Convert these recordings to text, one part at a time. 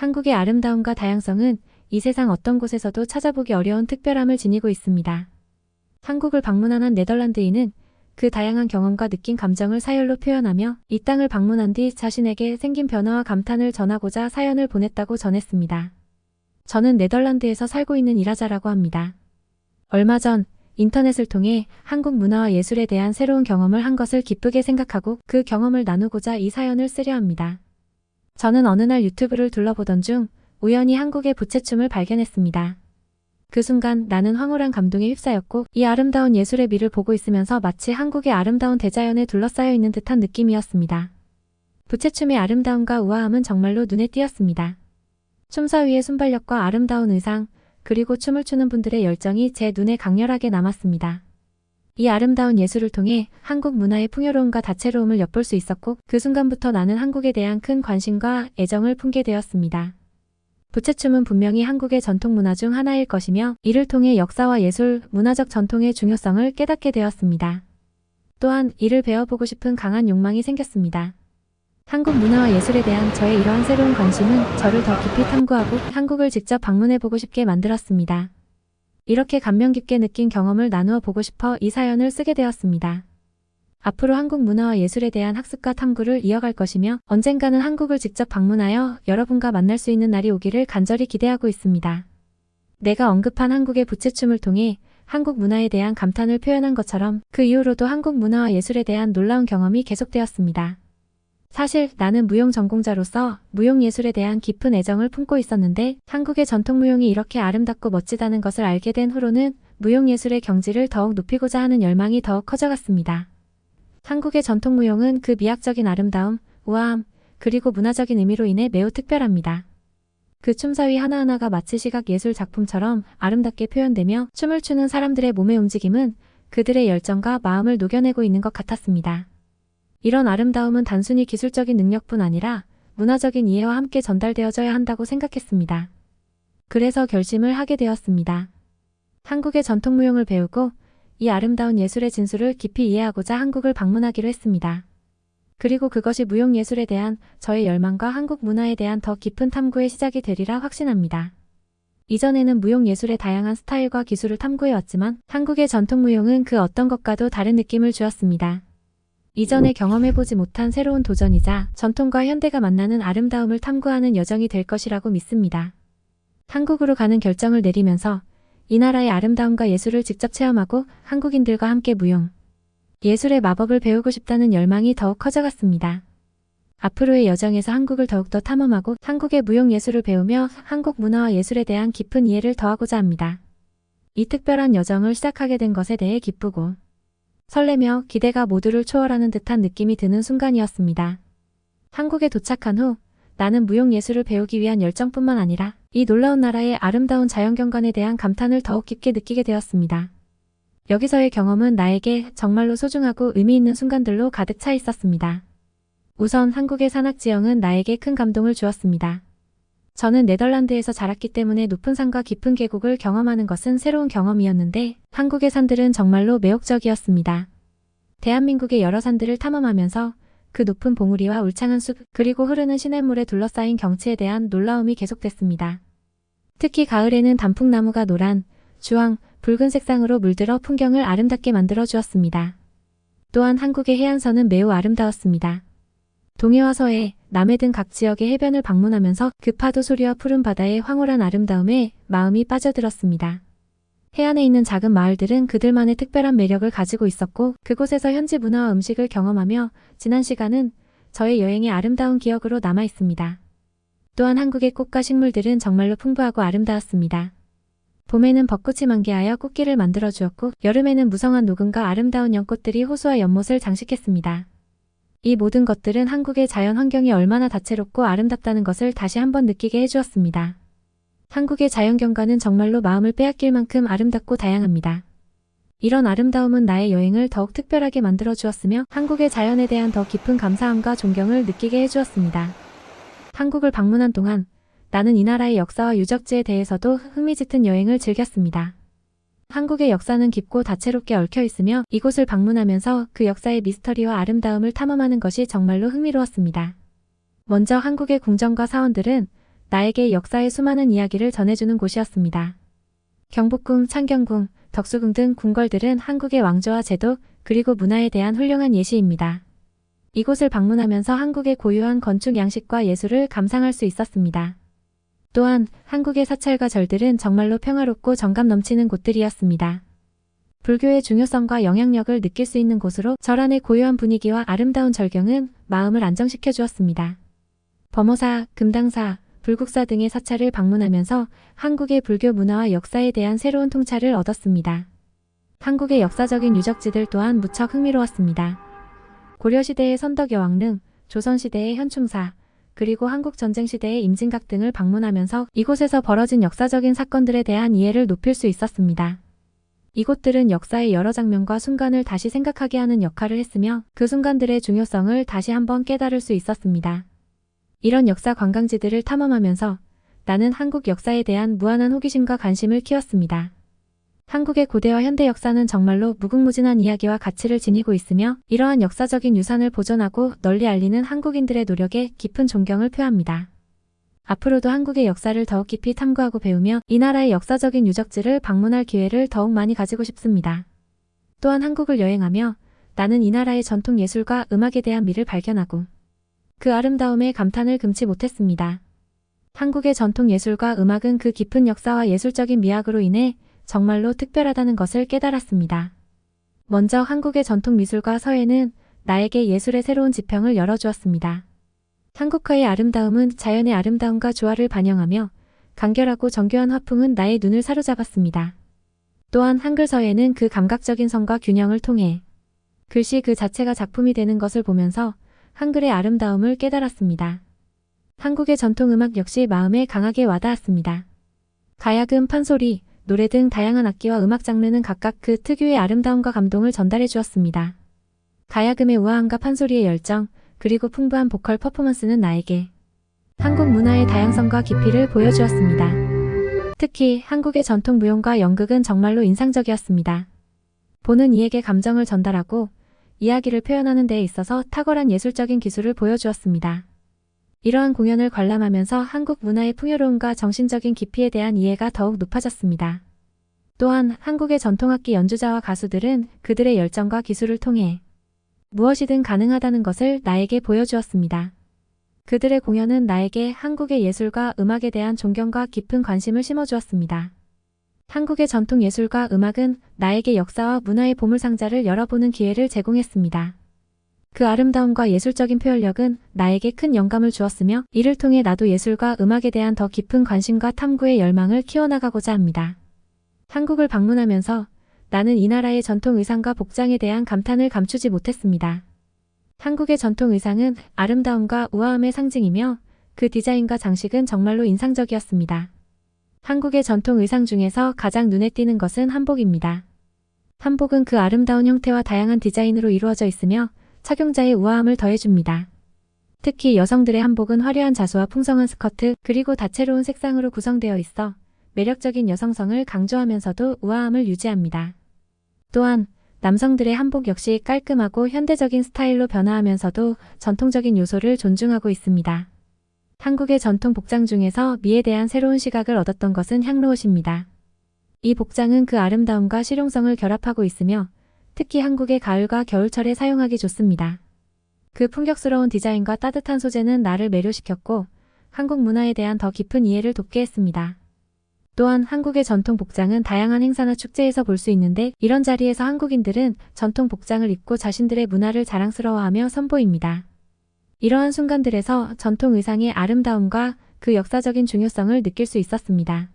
한국의 아름다움과 다양성은 이 세상 어떤 곳에서도 찾아보기 어려운 특별함을 지니고 있습니다. 한국을 방문한 한 네덜란드인은 그 다양한 경험과 느낀 감정을 사열로 표현하며 이 땅을 방문한 뒤 자신에게 생긴 변화와 감탄을 전하고자 사연을 보냈다고 전했습니다. 저는 네덜란드에서 살고 있는 이라자라고 합니다. 얼마 전 인터넷을 통해 한국 문화와 예술에 대한 새로운 경험을 한 것을 기쁘게 생각하고 그 경험을 나누고자 이 사연을 쓰려 합니다. 저는 어느 날 유튜브를 둘러보던 중 우연히 한국의 부채춤을 발견했습니다. 그 순간 나는 황홀한 감동에 휩싸였고 이 아름다운 예술의 미를 보고 있으면서 마치 한국의 아름다운 대자연에 둘러싸여 있는 듯한 느낌이었습니다. 부채춤의 아름다움과 우아함은 정말로 눈에 띄었습니다. 춤사 위의 순발력과 아름다운 의상, 그리고 춤을 추는 분들의 열정이 제 눈에 강렬하게 남았습니다. 이 아름다운 예술을 통해 한국 문화의 풍요로움과 다채로움을 엿볼 수 있었고 그 순간부터 나는 한국에 대한 큰 관심과 애정을 품게 되었습니다. 부채춤은 분명히 한국의 전통 문화 중 하나일 것이며 이를 통해 역사와 예술, 문화적 전통의 중요성을 깨닫게 되었습니다. 또한 이를 배워보고 싶은 강한 욕망이 생겼습니다. 한국 문화와 예술에 대한 저의 이러한 새로운 관심은 저를 더 깊이 탐구하고 한국을 직접 방문해보고 싶게 만들었습니다. 이렇게 감명 깊게 느낀 경험을 나누어 보고 싶어 이 사연을 쓰게 되었습니다. 앞으로 한국 문화와 예술에 대한 학습과 탐구를 이어갈 것이며 언젠가는 한국을 직접 방문하여 여러분과 만날 수 있는 날이 오기를 간절히 기대하고 있습니다. 내가 언급한 한국의 부채춤을 통해 한국 문화에 대한 감탄을 표현한 것처럼 그 이후로도 한국 문화와 예술에 대한 놀라운 경험이 계속되었습니다. 사실 나는 무용 전공자로서 무용예술에 대한 깊은 애정을 품고 있었는데 한국의 전통 무용이 이렇게 아름답고 멋지다는 것을 알게 된 후로는 무용예술의 경지를 더욱 높이고자 하는 열망이 더욱 커져갔습니다. 한국의 전통 무용은 그 미학적인 아름다움, 우아함, 그리고 문화적인 의미로 인해 매우 특별합니다. 그 춤사위 하나하나가 마치 시각 예술 작품처럼 아름답게 표현되며 춤을 추는 사람들의 몸의 움직임은 그들의 열정과 마음을 녹여내고 있는 것 같았습니다. 이런 아름다움은 단순히 기술적인 능력뿐 아니라 문화적인 이해와 함께 전달되어져야 한다고 생각했습니다. 그래서 결심을 하게 되었습니다. 한국의 전통 무용을 배우고 이 아름다운 예술의 진수를 깊이 이해하고자 한국을 방문하기로 했습니다. 그리고 그것이 무용예술에 대한 저의 열망과 한국 문화에 대한 더 깊은 탐구의 시작이 되리라 확신합니다. 이전에는 무용예술의 다양한 스타일과 기술을 탐구해왔지만 한국의 전통 무용은 그 어떤 것과도 다른 느낌을 주었습니다. 이전에 경험해보지 못한 새로운 도전이자 전통과 현대가 만나는 아름다움을 탐구하는 여정이 될 것이라고 믿습니다. 한국으로 가는 결정을 내리면서 이 나라의 아름다움과 예술을 직접 체험하고 한국인들과 함께 무용, 예술의 마법을 배우고 싶다는 열망이 더욱 커져갔습니다. 앞으로의 여정에서 한국을 더욱더 탐험하고 한국의 무용 예술을 배우며 한국 문화와 예술에 대한 깊은 이해를 더하고자 합니다. 이 특별한 여정을 시작하게 된 것에 대해 기쁘고 설레며 기대가 모두를 초월하는 듯한 느낌이 드는 순간이었습니다. 한국에 도착한 후 나는 무용예술을 배우기 위한 열정뿐만 아니라 이 놀라운 나라의 아름다운 자연경관에 대한 감탄을 더욱 깊게 느끼게 되었습니다. 여기서의 경험은 나에게 정말로 소중하고 의미 있는 순간들로 가득 차 있었습니다. 우선 한국의 산악지형은 나에게 큰 감동을 주었습니다. 저는 네덜란드에서 자랐기 때문에 높은 산과 깊은 계곡을 경험하는 것은 새로운 경험이었는데 한국의 산들은 정말로 매혹적이었습니다. 대한민국의 여러 산들을 탐험하면서 그 높은 봉우리와 울창한 숲 그리고 흐르는 시냇물에 둘러싸인 경치에 대한 놀라움이 계속됐습니다. 특히 가을에는 단풍나무가 노란, 주황, 붉은 색상으로 물들어 풍경을 아름답게 만들어 주었습니다. 또한 한국의 해안선은 매우 아름다웠습니다. 동해와 서해, 남해 등 각 지역의 해변을 방문하면서 그 파도 소리와 푸른 바다의 황홀한 아름다움에 마음이 빠져들었습니다. 해안에 있는 작은 마을들은 그들만의 특별한 매력을 가지고 있었고 그곳에서 현지 문화와 음식을 경험하며 지난 시간은 저의 여행의 아름다운 기억으로 남아 있습니다. 또한 한국의 꽃과 식물들은 정말로 풍부하고 아름다웠습니다. 봄에는 벚꽃이 만개하여 꽃길을 만들어 주었고 여름에는 무성한 녹음과 아름다운 연꽃들이 호수와 연못을 장식했습니다. 이 모든 것들은 한국의 자연 환경이 얼마나 다채롭고 아름답다는 것을 다시 한번 느끼게 해주었습니다. 한국의 자연경관은 정말로 마음을 빼앗길 만큼 아름답고 다양합니다. 이런 아름다움은 나의 여행을 더욱 특별하게 만들어 주었으며 한국의 자연에 대한 더 깊은 감사함과 존경을 느끼게 해주었습니다. 한국을 방문한 동안 나는 이 나라의 역사와 유적지에 대해서도 흥미짙은 여행을 즐겼습니다. 한국의 역사는 깊고 다채롭게 얽혀 있으며 이곳을 방문하면서 그 역사의 미스터리와 아름다움을 탐험하는 것이 정말로 흥미로웠습니다. 먼저 한국의 궁전과 사원들은 나에게 역사의 수많은 이야기를 전해주는 곳이었습니다. 경복궁, 창경궁, 덕수궁 등 궁궐들은 한국의 왕조와 제도 그리고 문화에 대한 훌륭한 예시입니다. 이곳을 방문하면서 한국의 고유한 건축 양식과 예술을 감상할 수 있었습니다. 또한 한국의 사찰과 절들은 정말로 평화롭고 정감 넘치는 곳들이었습니다. 불교의 중요성과 영향력을 느낄 수 있는 곳으로 절 안의 고요한 분위기와 아름다운 절경은 마음을 안정시켜 주었습니다. 범어사, 금당사, 불국사 등의 사찰을 방문하면서 한국의 불교 문화와 역사에 대한 새로운 통찰을 얻었습니다. 한국의 역사적인 유적지들 또한 무척 흥미로웠습니다. 고려시대의 선덕여왕릉, 조선시대의 현충사, 그리고 한국전쟁시대의 임진각 등을 방문하면서 이곳에서 벌어진 역사적인 사건들에 대한 이해를 높일 수 있었습니다. 이곳들은 역사의 여러 장면과 순간을 다시 생각하게 하는 역할을 했으며 그 순간들의 중요성을 다시 한번 깨달을 수 있었습니다. 이런 역사 관광지들을 탐험하면서 나는 한국 역사에 대한 무한한 호기심과 관심을 키웠습니다. 한국의 고대와 현대 역사는 정말로 무궁무진한 이야기와 가치를 지니고 있으며 이러한 역사적인 유산을 보존하고 널리 알리는 한국인들의 노력에 깊은 존경을 표합니다. 앞으로도 한국의 역사를 더욱 깊이 탐구하고 배우며 이 나라의 역사적인 유적지를 방문할 기회를 더욱 많이 가지고 싶습니다. 또한 한국을 여행하며 나는 이 나라의 전통 예술과 음악에 대한 미를 발견하고 그 아름다움에 감탄을 금치 못했습니다. 한국의 전통 예술과 음악은 그 깊은 역사와 예술적인 미학으로 인해 정말로 특별하다는 것을 깨달았습니다. 먼저 한국의 전통 미술과 서예는 나에게 예술의 새로운 지평을 열어주었습니다. 한국화의 아름다움은 자연의 아름다움과 조화를 반영하며 간결하고 정교한 화풍은 나의 눈을 사로잡았습니다. 또한 한글 서예는 그 감각적인 선과 균형을 통해 글씨 그 자체가 작품이 되는 것을 보면서 한글의 아름다움을 깨달았습니다. 한국의 전통음악 역시 마음에 강하게 와닿았습니다. 가야금, 판소리, 노래 등 다양한 악기와 음악 장르는 각각 그 특유의 아름다움과 감동을 전달해 주었습니다. 가야금의 우아함과 판소리의 열정, 그리고 풍부한 보컬 퍼포먼스는 나에게 한국 문화의 다양성과 깊이를 보여주었습니다. 특히 한국의 전통 무용과 연극은 정말로 인상적이었습니다. 보는 이에게 감정을 전달하고 이야기를 표현하는 데 있어서 탁월한 예술적인 기술을 보여주었습니다. 이러한 공연을 관람하면서 한국 문화의 풍요로움과 정신적인 깊이에 대한 이해가 더욱 높아졌습니다. 또한 한국의 전통악기 연주자와 가수들은 그들의 열정과 기술을 통해 무엇이든 가능하다는 것을 나에게 보여주었습니다. 그들의 공연은 나에게 한국의 예술과 음악에 대한 존경과 깊은 관심을 심어주었습니다. 한국의 전통 예술과 음악은 나에게 역사와 문화의 보물상자를 열어보는 기회를 제공했습니다. 그 아름다움과 예술적인 표현력은 나에게 큰 영감을 주었으며 이를 통해 나도 예술과 음악에 대한 더 깊은 관심과 탐구의 열망을 키워나가고자 합니다. 한국을 방문하면서 나는 이 나라의 전통 의상과 복장에 대한 감탄을 감추지 못했습니다. 한국의 전통 의상은 아름다움과 우아함의 상징이며 그 디자인과 장식은 정말로 인상적이었습니다. 한국의 전통 의상 중에서 가장 눈에 띄는 것은 한복입니다. 한복은 그 아름다운 형태와 다양한 디자인으로 이루어져 있으며 착용자의 우아함을 더해줍니다. 특히 여성들의 한복은 화려한 자수와 풍성한 스커트 그리고 다채로운 색상으로 구성되어 있어 매력적인 여성성을 강조하면서도 우아함을 유지합니다. 또한 남성들의 한복 역시 깔끔하고 현대적인 스타일로 변화하면서도 전통적인 요소를 존중하고 있습니다. 한국의 전통 복장 중에서 미에 대한 새로운 시각을 얻었던 것은 향로옷입니다. 이 복장은 그 아름다움과 실용성을 결합하고 있으며 특히 한국의 가을과 겨울철에 사용하기 좋습니다. 그 풍격스러운 디자인과 따뜻한 소재는 나를 매료시켰고 한국 문화에 대한 더 깊은 이해를 돕게 했습니다. 또한 한국의 전통 복장은 다양한 행사나 축제에서 볼 수 있는데 이런 자리에서 한국인들은 전통 복장을 입고 자신들의 문화를 자랑스러워하며 선보입니다. 이러한 순간들에서 전통 의상의 아름다움과 그 역사적인 중요성을 느낄 수 있었습니다.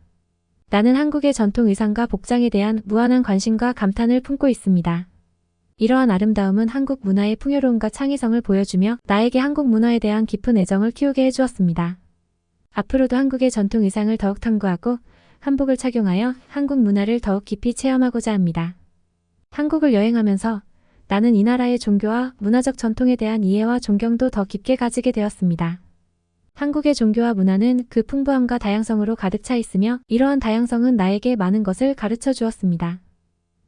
나는 한국의 전통 의상과 복장에 대한 무한한 관심과 감탄을 품고 있습니다. 이러한 아름다움은 한국 문화의 풍요로움과 창의성을 보여주며 나에게 한국 문화에 대한 깊은 애정을 키우게 해주었습니다. 앞으로도 한국의 전통 의상을 더욱 탐구하고 한복을 착용하여 한국 문화를 더욱 깊이 체험하고자 합니다. 한국을 여행하면서 나는 이 나라의 종교와 문화적 전통에 대한 이해와 존경도 더 깊게 가지게 되었습니다. 한국의 종교와 문화는 그 풍부함과 다양성으로 가득 차 있으며 이러한 다양성은 나에게 많은 것을 가르쳐 주었습니다.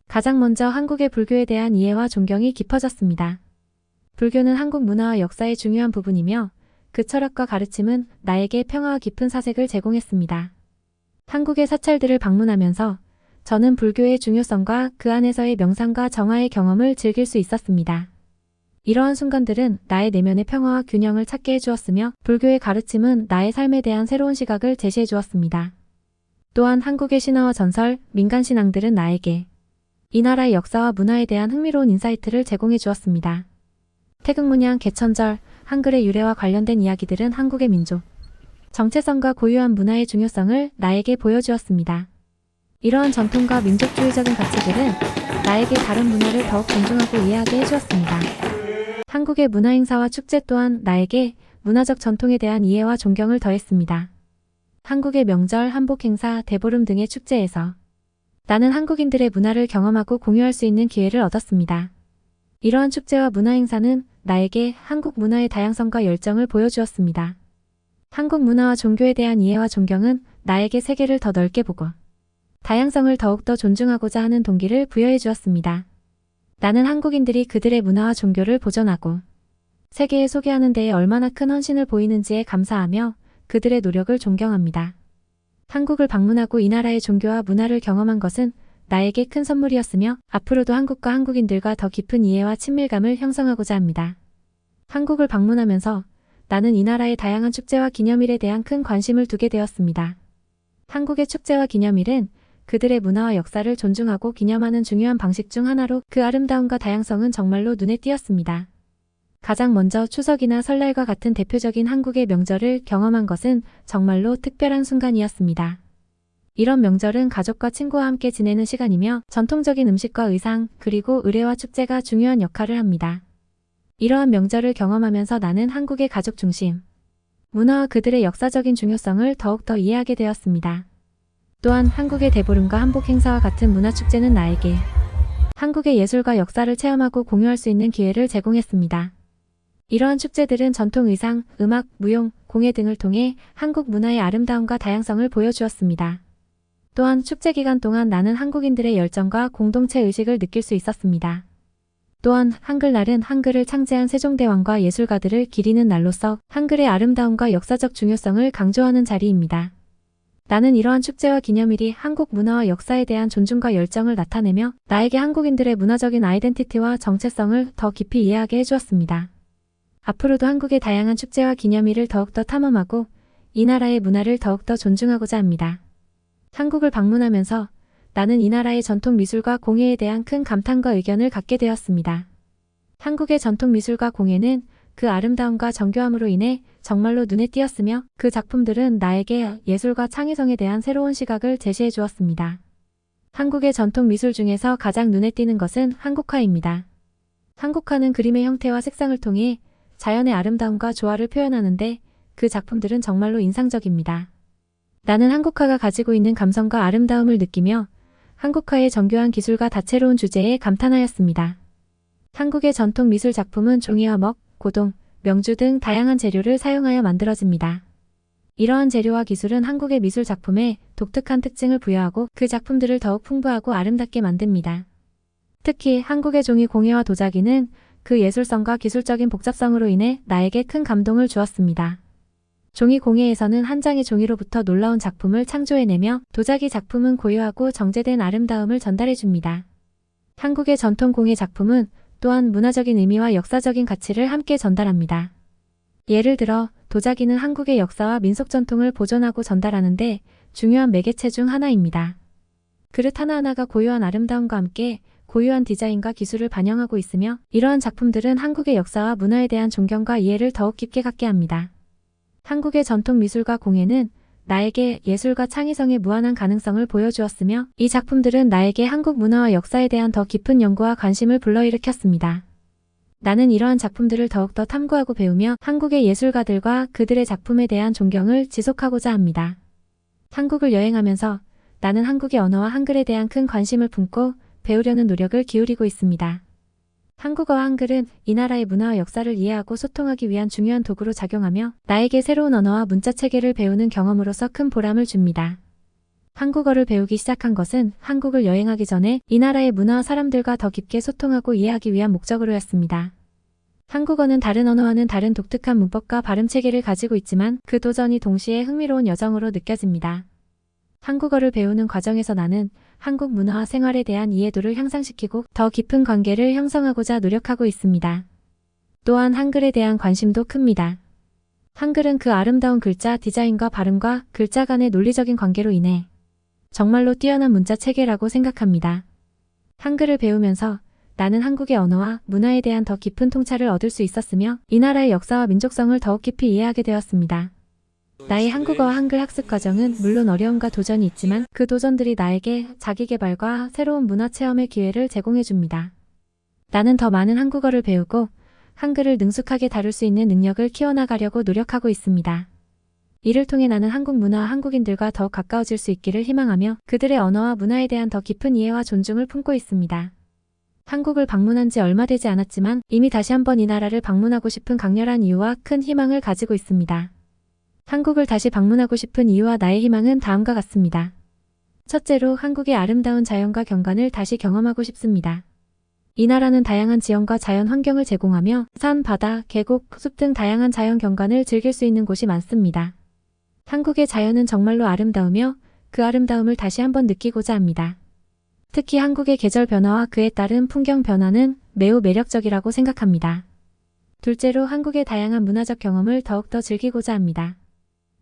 가장 먼저 한국의 불교에 대한 이해와 존경이 깊어졌습니다. 불교는 한국 문화와 역사의 중요한 부분이며 그 철학과 가르침은 나에게 평화와 깊은 사색을 제공했습니다. 한국의 사찰들을 방문하면서 저는 불교의 중요성과 그 안에서의 명상과 정화의 경험을 즐길 수 있었습니다. 이러한 순간들은 나의 내면의 평화와 균형을 찾게 해주었으며 불교의 가르침은 나의 삶에 대한 새로운 시각을 제시해 주었습니다. 또한 한국의 신화와 전설, 민간신앙들은 나에게 이 나라의 역사와 문화에 대한 흥미로운 인사이트를 제공해 주었습니다. 태극문양, 개천절, 한글의 유래와 관련된 이야기들은 한국의 민족, 정체성과 고유한 문화의 중요성을 나에게 보여주었습니다. 이러한 전통과 민족주의적인 가치들은 나에게 다른 문화를 더욱 존중하고 이해하게 해주었습니다. 한국의 문화행사와 축제 또한 나에게 문화적 전통에 대한 이해와 존경을 더했습니다. 한국의 명절, 한복행사, 대보름 등의 축제에서 나는 한국인들의 문화를 경험하고 공유할 수 있는 기회를 얻었습니다. 이러한 축제와 문화행사는 나에게 한국 문화의 다양성과 열정을 보여주었습니다. 한국 문화와 종교에 대한 이해와 존경은 나에게 세계를 더 넓게 보고 다양성을 더욱더 존중하고자 하는 동기를 부여해 주었습니다. 나는 한국인들이 그들의 문화와 종교를 보존하고 세계에 소개하는 데에 얼마나 큰 헌신을 보이는지에 감사하며 그들의 노력을 존경합니다. 한국을 방문하고 이 나라의 종교와 문화를 경험한 것은 나에게 큰 선물이었으며 앞으로도 한국과 한국인들과 더 깊은 이해와 친밀감을 형성하고자 합니다. 한국을 방문하면서 나는 이 나라의 다양한 축제와 기념일에 대한 큰 관심을 두게 되었습니다. 한국의 축제와 기념일은 그들의 문화와 역사를 존중하고 기념하는 중요한 방식 중 하나로 그 아름다움과 다양성은 정말로 눈에 띄었습니다. 가장 먼저 추석이나 설날과 같은 대표적인 한국의 명절을 경험한 것은 정말로 특별한 순간이었습니다. 이런 명절은 가족과 친구와 함께 지내는 시간이며 전통적인 음식과 의상, 그리고 의례와 축제가 중요한 역할을 합니다. 이러한 명절을 경험하면서 나는 한국의 가족 중심 문화와 그들의 역사적인 중요성을 더욱더 이해하게 되었습니다. 또한 한국의 대보름과 한복 행사와 같은 문화축제는 나에게 한국의 예술과 역사를 체험하고 공유할 수 있는 기회를 제공했습니다. 이러한 축제들은 전통 의상, 음악, 무용, 공예 등을 통해 한국 문화의 아름다움과 다양성을 보여주었습니다. 또한 축제 기간 동안 나는 한국인들의 열정과 공동체 의식을 느낄 수 있었습니다. 또한 한글날은 한글을 창제한 세종대왕과 예술가들을 기리는 날로서 한글의 아름다움과 역사적 중요성을 강조하는 자리입니다. 나는 이러한 축제와 기념일이 한국 문화와 역사에 대한 존중과 열정을 나타내며 나에게 한국인들의 문화적인 아이덴티티와 정체성을 더 깊이 이해하게 해주었습니다. 앞으로도 한국의 다양한 축제와 기념일을 더욱더 탐험하고 이 나라의 문화를 더욱더 존중하고자 합니다. 한국을 방문하면서 나는 이 나라의 전통 미술과 공예에 대한 큰 감탄과 의견을 갖게 되었습니다. 한국의 전통 미술과 공예는 그 아름다움과 정교함으로 인해 정말로 눈에 띄었으며 그 작품들은 나에게 예술과 창의성에 대한 새로운 시각을 제시해 주었습니다. 한국의 전통 미술 중에서 가장 눈에 띄는 것은 한국화입니다. 한국화는 그림의 형태와 색상을 통해 자연의 아름다움과 조화를 표현하는데 그 작품들은 정말로 인상적입니다. 나는 한국화가 가지고 있는 감성과 아름다움을 느끼며 한국화의 정교한 기술과 다채로운 주제에 감탄하였습니다. 한국의 전통 미술 작품은 종이와 먹, 고동, 명주 등 다양한 재료를 사용하여 만들어집니다. 이러한 재료와 기술은 한국의 미술 작품에 독특한 특징을 부여하고 그 작품들을 더욱 풍부하고 아름답게 만듭니다. 특히 한국의 종이 공예와 도자기는 그 예술성과 기술적인 복잡성으로 인해 나에게 큰 감동을 주었습니다. 종이 공예에서는 한 장의 종이로부터 놀라운 작품을 창조해내며 도자기 작품은 고요하고 정제된 아름다움을 전달해줍니다. 한국의 전통 공예 작품은 또한 문화적인 의미와 역사적인 가치를 함께 전달합니다. 예를 들어 도자기는 한국의 역사와 민속 전통을 보존하고 전달하는데 중요한 매개체 중 하나입니다. 그릇 하나하나가 고유한 아름다움과 함께 고유한 디자인과 기술을 반영하고 있으며 이러한 작품들은 한국의 역사와 문화에 대한 존경과 이해를 더욱 깊게 갖게 합니다. 한국의 전통 미술과 공예는 나에게 예술과 창의성의 무한한 가능성을 보여주었으며 이 작품들은 나에게 한국 문화와 역사에 대한 더 깊은 연구와 관심을 불러일으켰습니다. 나는 이러한 작품들을 더욱더 탐구하고 배우며 한국의 예술가들과 그들의 작품에 대한 존경을 지속하고자 합니다. 한국을 여행하면서 나는 한국의 언어와 한글에 대한 큰 관심을 품고 배우려는 노력을 기울이고 있습니다. 한국어와 한글은 이 나라의 문화와 역사를 이해하고 소통하기 위한 중요한 도구로 작용하며 나에게 새로운 언어와 문자 체계를 배우는 경험으로서 큰 보람을 줍니다. 한국어를 배우기 시작한 것은 한국을 여행하기 전에 이 나라의 문화와 사람들과 더 깊게 소통하고 이해하기 위한 목적으로였습니다. 한국어는 다른 언어와는 다른 독특한 문법과 발음 체계를 가지고 있지만 그 도전이 동시에 흥미로운 여정으로 느껴집니다. 한국어를 배우는 과정에서 나는 한국 문화와 생활에 대한 이해도를 향상시키고 더 깊은 관계를 형성하고자 노력하고 있습니다. 또한 한글에 대한 관심도 큽니다. 한글은 그 아름다운 글자 디자인과 발음과 글자 간의 논리적인 관계로 인해 정말로 뛰어난 문자 체계라고 생각합니다. 한글을 배우면서 나는 한국의 언어와 문화에 대한 더 깊은 통찰을 얻을 수 있었으며 이 나라의 역사와 민족성을 더욱 깊이 이해하게 되었습니다. 나의 한국어와 한글 학습 과정은 물론 어려움과 도전이 있지만 그 도전들이 나에게 자기계발과 새로운 문화 체험의 기회를 제공해 줍니다. 나는 더 많은 한국어를 배우고 한글을 능숙하게 다룰 수 있는 능력을 키워나가려고 노력하고 있습니다. 이를 통해 나는 한국 문화와 한국인들과 더욱 가까워질 수 있기를 희망하며 그들의 언어와 문화에 대한 더 깊은 이해와 존중을 품고 있습니다. 한국을 방문한 지 얼마 되지 않았지만 이미 다시 한번 이 나라를 방문하고 싶은 강렬한 이유와 큰 희망을 가지고 있습니다. 한국을 다시 방문하고 싶은 이유와 나의 희망은 다음과 같습니다. 첫째로 한국의 아름다운 자연과 경관을 다시 경험하고 싶습니다. 이 나라는 다양한 지형과 자연 환경을 제공하며 산, 바다, 계곡, 숲 등 다양한 자연 경관을 즐길 수 있는 곳이 많습니다. 한국의 자연은 정말로 아름다우며 그 아름다움을 다시 한번 느끼고자 합니다. 특히 한국의 계절 변화와 그에 따른 풍경 변화는 매우 매력적이라고 생각합니다. 둘째로 한국의 다양한 문화적 경험을 더욱더 즐기고자 합니다.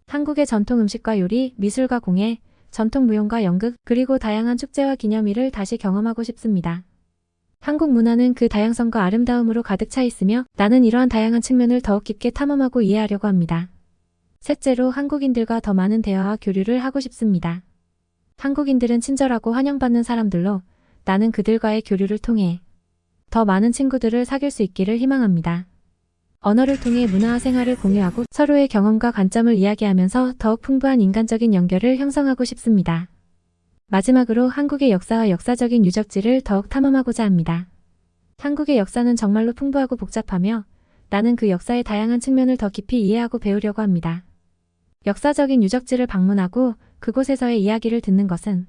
한국의 전통 음식과 요리, 미술과 공예, 전통 무용과 연극, 그리고 다양한 축제와 기념일을 다시 경험하고 싶습니다. 한국 문화는 그 다양성과 아름다움으로 가득 차 있으며 나는 이러한 다양한 측면을 더욱 깊게 탐험하고 이해하려고 합니다. 셋째로 한국인들과 더 많은 대화와 교류를 하고 싶습니다. 한국인들은 친절하고 환영받는 사람들로 나는 그들과의 교류를 통해 더 많은 친구들을 사귈 수 있기를 희망합니다. 언어를 통해 문화와 생활을 공유하고 서로의 경험과 관점을 이야기하면서 더욱 풍부한 인간적인 연결을 형성하고 싶습니다. 마지막으로 한국의 역사와 역사적인 유적지를 더욱 탐험하고자 합니다. 한국의 역사는 정말로 풍부하고 복잡하며 나는 그 역사의 다양한 측면을 더 깊이 이해하고 배우려고 합니다. 역사적인 유적지를 방문하고 그곳에서의 이야기를 듣는 것은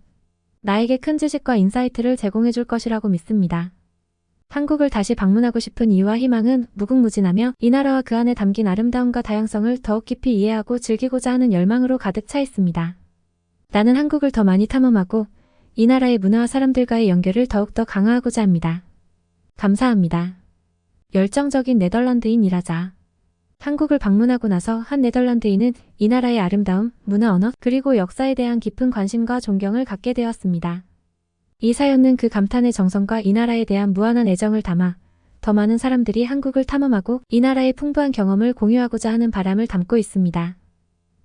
나에게 큰 지식과 인사이트를 제공해 줄 것이라고 믿습니다. 한국을 다시 방문하고 싶은 이유와 희망은 무궁무진하며 이 나라와 그 안에 담긴 아름다움과 다양성을 더욱 깊이 이해하고 즐기고자 하는 열망으로 가득 차 있습니다. 나는 한국을 더 많이 탐험하고 이 나라의 문화와 사람들과의 연결을 더욱더 강화하고자 합니다. 감사합니다. 열정적인 네덜란드인 이라자. 한국을 방문하고 나서 한 네덜란드인은 이 나라의 아름다움, 문화 언어, 그리고 역사에 대한 깊은 관심과 존경을 갖게 되었습니다. 이 사연은 그 감탄의 정성과 이 나라에 대한 무한한 애정을 담아 더 많은 사람들이 한국을 탐험하고 이 나라의 풍부한 경험을 공유하고자 하는 바람을 담고 있습니다.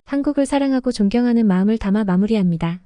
한국을 사랑하고 존경하는 마음을 담아 마무리합니다.